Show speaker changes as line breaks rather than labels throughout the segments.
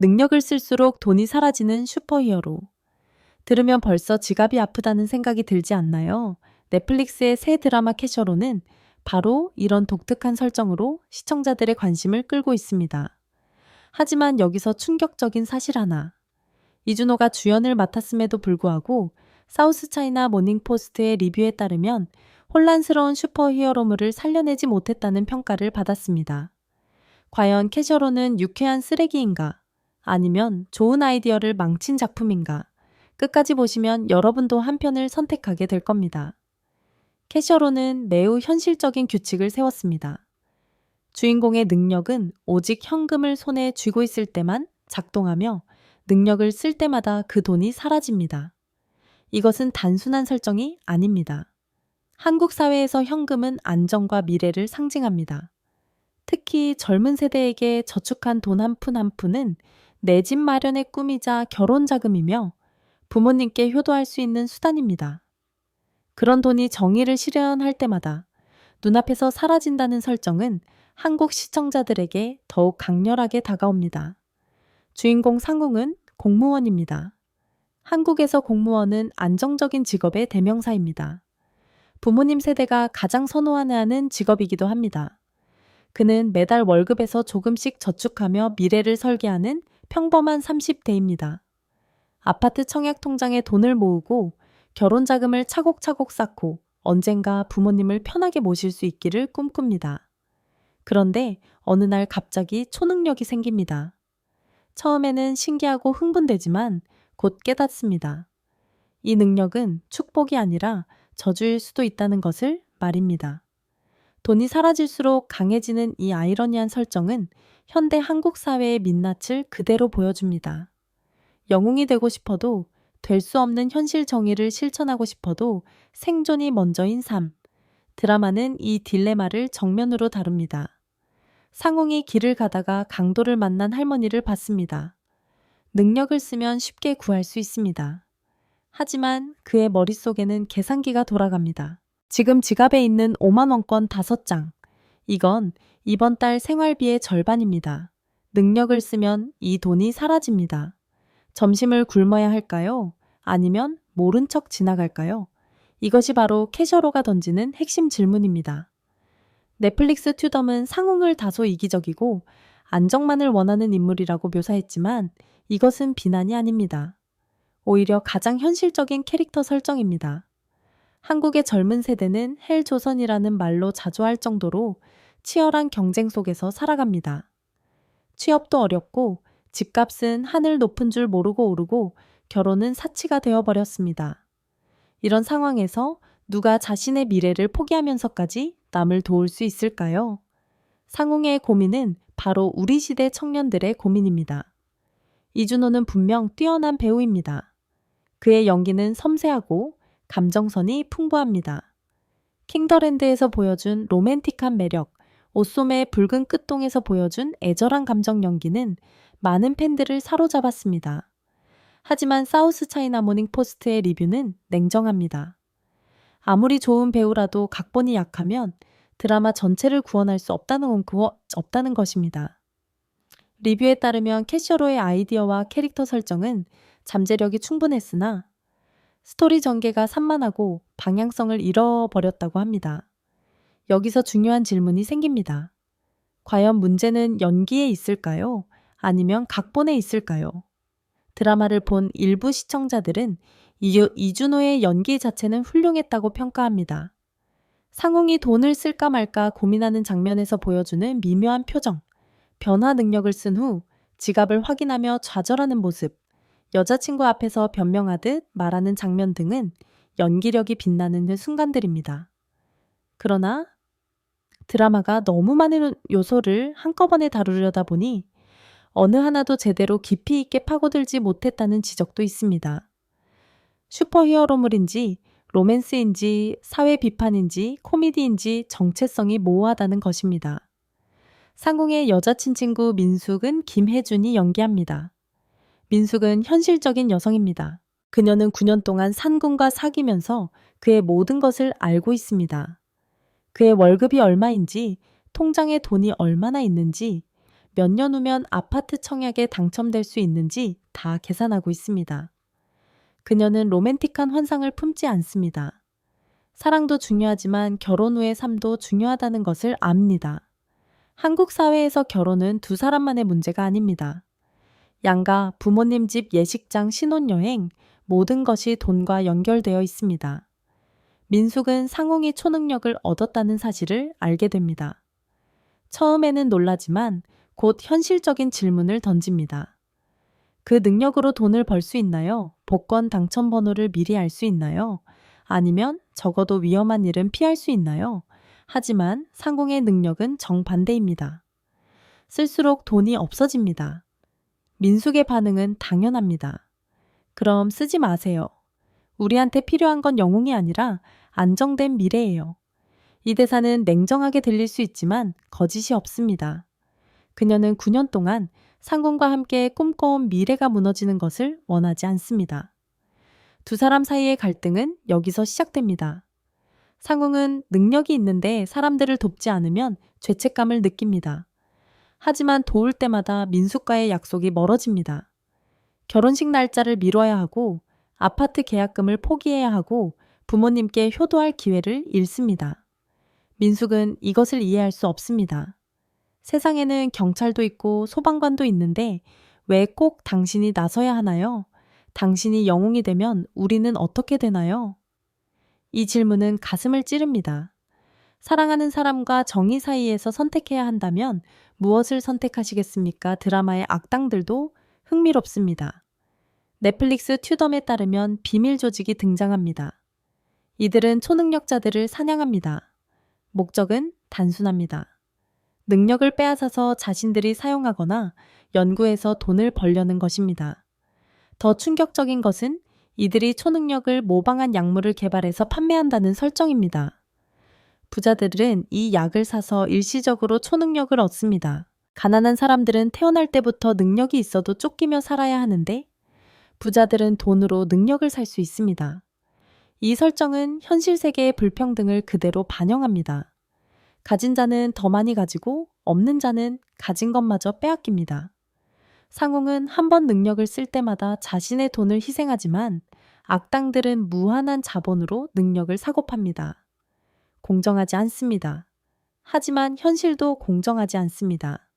능력을 쓸수록 돈이 사라지는 슈퍼히어로. 들으면 벌써 지갑이 아프다는 생각이 들지 않나요? 넷플릭스의 새 드라마 캐셔로는 바로 이런 독특한 설정으로 시청자들의 관심을 끌고 있습니다. 하지만 여기서 충격적인 사실 하나. 이준호가 주연을 맡았음에도 불구하고 사우스차이나 모닝포스트의 리뷰에 따르면 혼란스러운 슈퍼히어로물을 살려내지 못했다는 평가를 받았습니다. 과연 캐셔로는 유쾌한 쓰레기인가? 아니면 좋은 아이디어를 망친 작품인가? 끝까지 보시면 여러분도 한 편을 선택하게 될 겁니다. 캐셔로는 매우 현실적인 규칙을 세웠습니다. 주인공의 능력은 오직 현금을 손에 쥐고 있을 때만 작동하며 능력을 쓸 때마다 그 돈이 사라집니다. 이것은 단순한 설정이 아닙니다. 한국 사회에서 현금은 안정과 미래를 상징합니다. 특히 젊은 세대에게 저축한 돈 한 푼 한 푼은 내 집 마련의 꿈이자 결혼 자금이며 부모님께 효도할 수 있는 수단입니다. 그런 돈이 정의를 실현할 때마다 눈앞에서 사라진다는 설정은 한국 시청자들에게 더욱 강렬하게 다가옵니다. 주인공 상웅은 공무원입니다. 한국에서 공무원은 안정적인 직업의 대명사입니다. 부모님 세대가 가장 선호하는 직업이기도 합니다. 그는 매달 월급에서 조금씩 저축하며 미래를 설계하는 평범한 30대입니다. 아파트 청약 통장에 돈을 모으고 결혼 자금을 차곡차곡 쌓고 언젠가 부모님을 편하게 모실 수 있기를 꿈꿉니다. 그런데 어느 날 갑자기 초능력이 생깁니다. 처음에는 신기하고 흥분되지만 곧 깨닫습니다. 이 능력은 축복이 아니라 저주일 수도 있다는 것을 말입니다. 돈이 사라질수록 강해지는 이 아이러니한 설정은 현대 한국 사회의 민낯을 그대로 보여줍니다. 영웅이 되고 싶어도 될 수 없는 현실 정의를 실천하고 싶어도 생존이 먼저인 삶. 드라마는 이 딜레마를 정면으로 다룹니다. 상웅이 길을 가다가 강도를 만난 할머니를 봤습니다. 능력을 쓰면 쉽게 구할 수 있습니다. 하지만 그의 머릿속에는 계산기가 돌아갑니다. 지금 지갑에 있는 5만 원권 5장. 이건 이번 달 생활비의 절반입니다. 능력을 쓰면 이 돈이 사라집니다. 점심을 굶어야 할까요? 아니면 모른 척 지나갈까요? 이것이 바로 캐셔로가 던지는 핵심 질문입니다. 넷플릭스 튜덤은 상웅을 다소 이기적이고 안정만을 원하는 인물이라고 묘사했지만 이것은 비난이 아닙니다. 오히려 가장 현실적인 캐릭터 설정입니다. 한국의 젊은 세대는 헬조선이라는 말로 자조할 정도로 치열한 경쟁 속에서 살아갑니다. 취업도 어렵고 집값은 하늘 높은 줄 모르고 오르고 결혼은 사치가 되어버렸습니다. 이런 상황에서 누가 자신의 미래를 포기하면서까지 남을 도울 수 있을까요? 상웅의 고민은 바로 우리 시대 청년들의 고민입니다. 이준호는 분명 뛰어난 배우입니다. 그의 연기는 섬세하고 감정선이 풍부합니다. 킹더랜드에서 보여준 로맨틱한 매력, 오솜의 붉은 끝동에서 보여준 애절한 감정 연기는 많은 팬들을 사로잡았습니다. 하지만 사우스 차이나 모닝포스트의 리뷰는 냉정합니다. 아무리 좋은 배우라도 각본이 약하면 드라마 전체를 구원할 수 없다는 것입니다. 리뷰에 따르면 캐셔로의 아이디어와 캐릭터 설정은 잠재력이 충분했으나 스토리 전개가 산만하고 방향성을 잃어버렸다고 합니다. 여기서 중요한 질문이 생깁니다. 과연 문제는 연기에 있을까요? 아니면 각본에 있을까요? 드라마를 본 일부 시청자들은 이준호의 연기 자체는 훌륭했다고 평가합니다. 상웅이 돈을 쓸까 말까 고민하는 장면에서 보여주는 미묘한 표정, 변화 능력을 쓴 후 지갑을 확인하며 좌절하는 모습, 여자친구 앞에서 변명하듯 말하는 장면 등은 연기력이 빛나는 순간들입니다. 그러나 드라마가 너무 많은 요소를 한꺼번에 다루려다 보니 어느 하나도 제대로 깊이 있게 파고들지 못했다는 지적도 있습니다. 슈퍼히어로물인지 로맨스인지 사회 비판인지 코미디인지 정체성이 모호하다는 것입니다. 상궁의 여자친 친구 민숙은 김혜준이 연기합니다. 민숙은 현실적인 여성입니다. 그녀는 9년 동안 산군과 사귀면서 그의 모든 것을 알고 있습니다. 그의 월급이 얼마인지, 통장에 돈이 얼마나 있는지, 몇 년 후면 아파트 청약에 당첨될 수 있는지 다 계산하고 있습니다. 그녀는 로맨틱한 환상을 품지 않습니다. 사랑도 중요하지만 결혼 후의 삶도 중요하다는 것을 압니다. 한국 사회에서 결혼은 두 사람만의 문제가 아닙니다. 양가, 부모님 집 예식장, 신혼여행, 모든 것이 돈과 연결되어 있습니다. 민숙은 상웅이 초능력을 얻었다는 사실을 알게 됩니다. 처음에는 놀라지만 곧 현실적인 질문을 던집니다. 그 능력으로 돈을 벌 수 있나요? 복권 당첨 번호를 미리 알 수 있나요? 아니면 적어도 위험한 일은 피할 수 있나요? 하지만 상공의 능력은 정반대입니다. 쓸수록 돈이 없어집니다. 민숙의 반응은 당연합니다. 그럼 쓰지 마세요. 우리한테 필요한 건 영웅이 아니라 안정된 미래예요. 이 대사는 냉정하게 들릴 수 있지만 거짓이 없습니다. 그녀는 9년 동안 상공과 함께 꿈꿔온 미래가 무너지는 것을 원하지 않습니다. 두 사람 사이의 갈등은 여기서 시작됩니다. 상웅은 능력이 있는데 사람들을 돕지 않으면 죄책감을 느낍니다. 하지만 도울 때마다 민숙과의 약속이 멀어집니다. 결혼식 날짜를 미뤄야 하고 아파트 계약금을 포기해야 하고 부모님께 효도할 기회를 잃습니다. 민숙은 이것을 이해할 수 없습니다. 세상에는 경찰도 있고 소방관도 있는데 왜 꼭 당신이 나서야 하나요? 당신이 영웅이 되면 우리는 어떻게 되나요? 이 질문은 가슴을 찌릅니다. 사랑하는 사람과 정의 사이에서 선택해야 한다면 무엇을 선택하시겠습니까? 드라마의 악당들도 흥미롭습니다. 넷플릭스 튜덤에 따르면 비밀 조직이 등장합니다. 이들은 초능력자들을 사냥합니다. 목적은 단순합니다. 능력을 빼앗아서 자신들이 사용하거나 연구해서 돈을 벌려는 것입니다. 더 충격적인 것은 이들이 초능력을 모방한 약물을 개발해서 판매한다는 설정입니다. 부자들은 이 약을 사서 일시적으로 초능력을 얻습니다. 가난한 사람들은 태어날 때부터 능력이 있어도 쫓기며 살아야 하는데 부자들은 돈으로 능력을 살 수 있습니다. 이 설정은 현실 세계의 불평등을 그대로 반영합니다. 가진 자는 더 많이 가지고 없는 자는 가진 것마저 빼앗깁니다. 상웅은 한 번 능력을 쓸 때마다 자신의 돈을 희생하지만 악당들은 무한한 자본으로 능력을 사고 팝니다. 공정하지 않습니다. 하지만 현실도 공정하지 않습니다.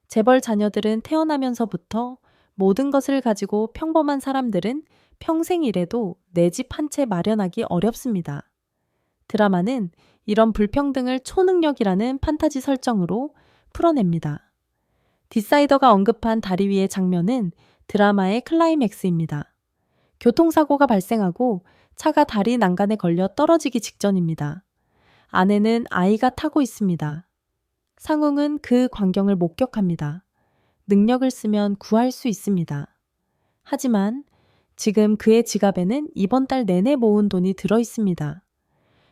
재벌 자녀들은 태어나면서부터 모든 것을 가지고 평범한 사람들은 평생 일해도 내 집 한 채 마련하기 어렵습니다. 드라마는 이런 불평등을 초능력이라는 판타지 설정으로 풀어냅니다. 뒷사이더가 언급한 다리 위의 장면은 드라마의 클라이맥스입니다. 교통사고가 발생하고 차가 다리 난간에 걸려 떨어지기 직전입니다. 아내는 아이가 타고 있습니다. 상웅은 그 광경을 목격합니다. 능력을 쓰면 구할 수 있습니다. 하지만 지금 그의 지갑에는 이번 달 내내 모은 돈이 들어 있습니다.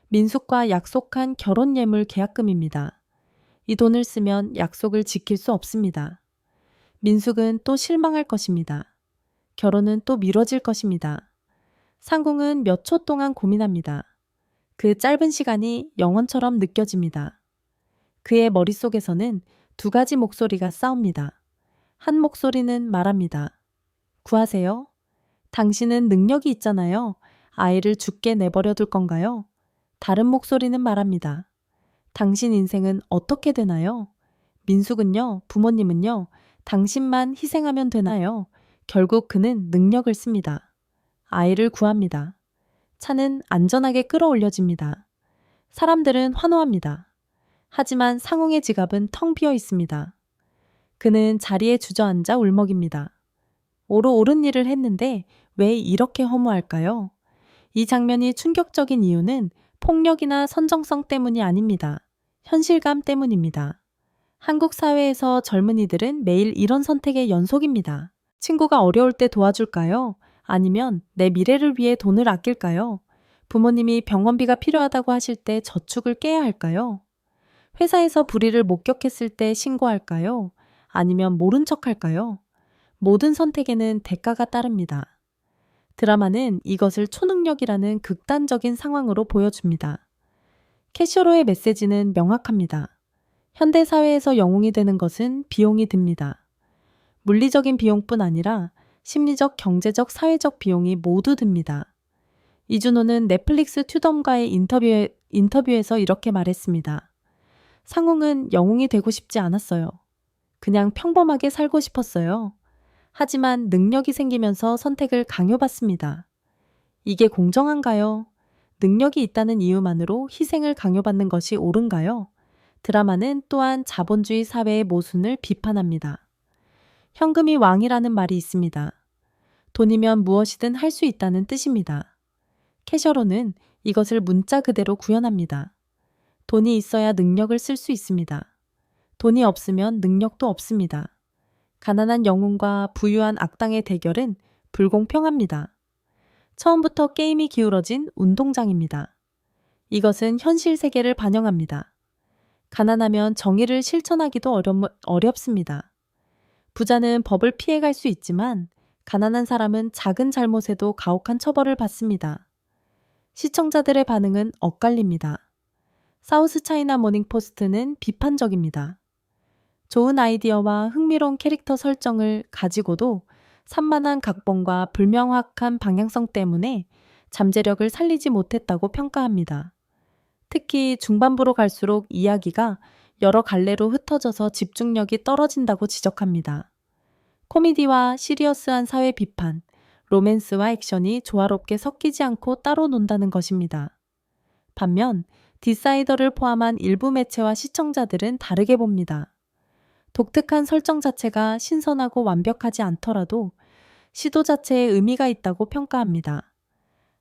민숙과 약속한 결혼 예물 계약금입니다. 이 돈을 쓰면 약속을 지킬 수 없습니다. 민숙은 또 실망할 것입니다. 결혼은 또 미뤄질 것입니다. 상궁은 몇 초 동안 고민합니다. 그 짧은 시간이 영원처럼 느껴집니다. 그의 머릿속에서는 두 가지 목소리가 싸웁니다. 한 목소리는 말합니다. 구하세요. 당신은 능력이 있잖아요. 아이를 죽게 내버려 둘 건가요? 다른 목소리는 말합니다. 당신 인생은 어떻게 되나요? 민숙은요, 부모님은요, 당신만 희생하면 되나요? 결국 그는 능력을 씁니다. 아이를 구합니다. 차는 안전하게 끌어올려집니다. 사람들은 환호합니다. 하지만 상웅의 지갑은 텅 비어 있습니다. 그는 자리에 주저앉아 울먹입니다. 옳은 옳은 일을 했는데 왜 이렇게 허무할까요? 이 장면이 충격적인 이유는 폭력이나 선정성 때문이 아닙니다. 현실감 때문입니다. 한국 사회에서 젊은이들은 매일 이런 선택의 연속입니다. 친구가 어려울 때 도와줄까요? 아니면 내 미래를 위해 돈을 아낄까요? 부모님이 병원비가 필요하다고 하실 때 저축을 깨야 할까요? 회사에서 불의를 목격했을 때 신고할까요? 아니면 모른 척 할까요? 모든 선택에는 대가가 따릅니다. 드라마는 이것을 초능력이라는 극단적인 상황으로 보여줍니다. 캐셔로의 메시지는 명확합니다. 현대 사회에서 영웅이 되는 것은 비용이 듭니다. 물리적인 비용뿐 아니라 심리적, 경제적, 사회적 비용이 모두 듭니다. 이준호는 넷플릭스 튜덤과의 인터뷰에서 이렇게 말했습니다. 상웅은 영웅이 되고 싶지 않았어요. 그냥 평범하게 살고 싶었어요. 하지만 능력이 생기면서 선택을 강요받습니다. 이게 공정한가요? 능력이 있다는 이유만으로 희생을 강요받는 것이 옳은가요? 드라마는 또한 자본주의 사회의 모순을 비판합니다. 현금이 왕이라는 말이 있습니다. 돈이면 무엇이든 할 수 있다는 뜻입니다. 캐셔로는 이것을 문자 그대로 구현합니다. 돈이 있어야 능력을 쓸 수 있습니다. 돈이 없으면 능력도 없습니다. 가난한 영웅과 부유한 악당의 대결은 불공평합니다. 처음부터 게임이 기울어진 운동장입니다. 이것은 현실 세계를 반영합니다. 가난하면 정의를 실천하기도 어렵습니다. 부자는 법을 피해갈 수 있지만 가난한 사람은 작은 잘못에도 가혹한 처벌을 받습니다. 시청자들의 반응은 엇갈립니다. 사우스 차이나 모닝포스트는 비판적입니다. 좋은 아이디어와 흥미로운 캐릭터 설정을 가지고도 산만한 각본과 불명확한 방향성 때문에 잠재력을 살리지 못했다고 평가합니다. 특히 중반부로 갈수록 이야기가 여러 갈래로 흩어져서 집중력이 떨어진다고 지적합니다. 코미디와 시리어스한 사회 비판, 로맨스와 액션이 조화롭게 섞이지 않고 따로 논다는 것입니다. 반면 디사이더를 포함한 일부 매체와 시청자들은 다르게 봅니다. 독특한 설정 자체가 신선하고 완벽하지 않더라도 시도 자체에 의미가 있다고 평가합니다.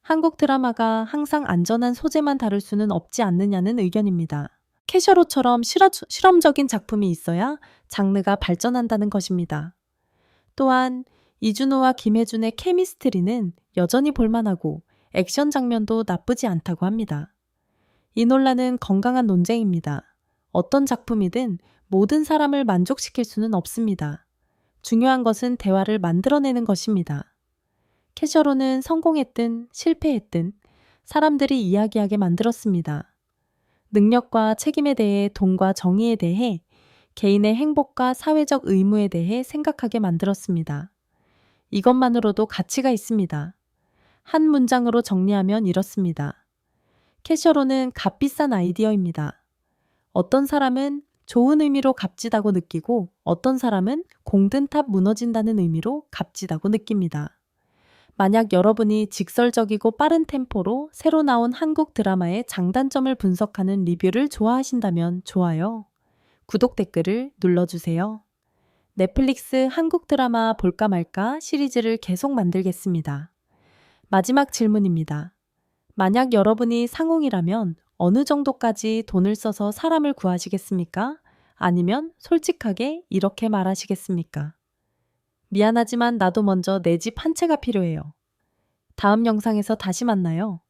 한국 드라마가 항상 안전한 소재만 다룰 수는 없지 않느냐는 의견입니다. 캐셔로처럼 실험적인 작품이 있어야 장르가 발전한다는 것입니다. 또한 이준호와 김혜준의 케미스트리는 여전히 볼만하고 액션 장면도 나쁘지 않다고 합니다. 이 논란은 건강한 논쟁입니다. 어떤 작품이든 모든 사람을 만족시킬 수는 없습니다. 중요한 것은 대화를 만들어내는 것입니다. 캐셔로는 성공했든 실패했든 사람들이 이야기하게 만들었습니다. 능력과 책임에 대해, 돈과 정의에 대해, 개인의 행복과 사회적 의무에 대해 생각하게 만들었습니다. 이것만으로도 가치가 있습니다. 한 문장으로 정리하면 이렇습니다. 캐셔로는 값비싼 아이디어입니다. 어떤 사람은 좋은 의미로 값지다고 느끼고 어떤 사람은 공든탑 무너진다는 의미로 값지다고 느낍니다. 만약 여러분이 직설적이고 빠른 템포로 새로 나온 한국 드라마의 장단점을 분석하는 리뷰를 좋아하신다면 좋아요, 구독, 댓글을 눌러주세요. 넷플릭스 한국 드라마 볼까 말까 시리즈를 계속 만들겠습니다. 마지막 질문입니다. 만약 여러분이 상웅이라면 어느 정도까지 돈을 써서 사람을 구하시겠습니까? 아니면 솔직하게 이렇게 말하시겠습니까? 미안하지만 나도 먼저 내 집 한 채가 필요해요. 다음 영상에서 다시 만나요.